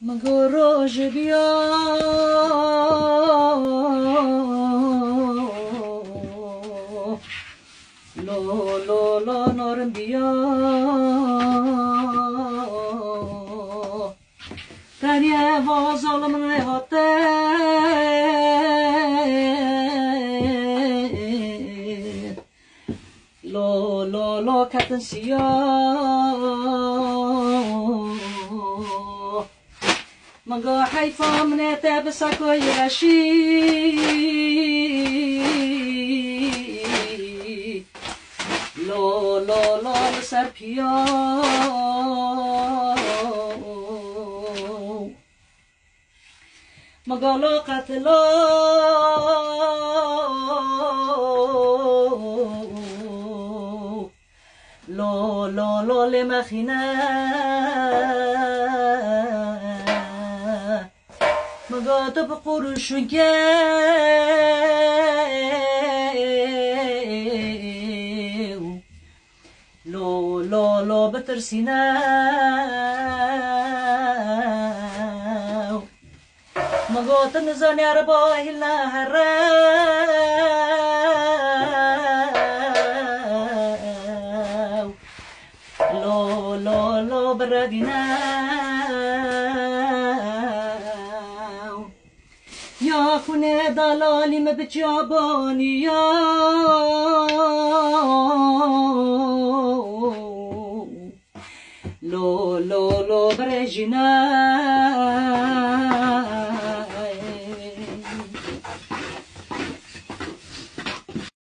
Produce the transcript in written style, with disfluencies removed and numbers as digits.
مگروج بیا لو لو لو نارم بیا تریه و ظالم نهاته لو لو لو کتن سیاه مگا حیفا منته بسکای رشی لو لو لو لسر پیا مگا لو قتلا لو لو لو لمخینه مگا تو بقرشو گیو لو لو لو بترسینه مگا تو نزانی عربا هلنا هره لو لو لو بردینه یا خونه دلالی مبجابانی یا لو لو لو برجینه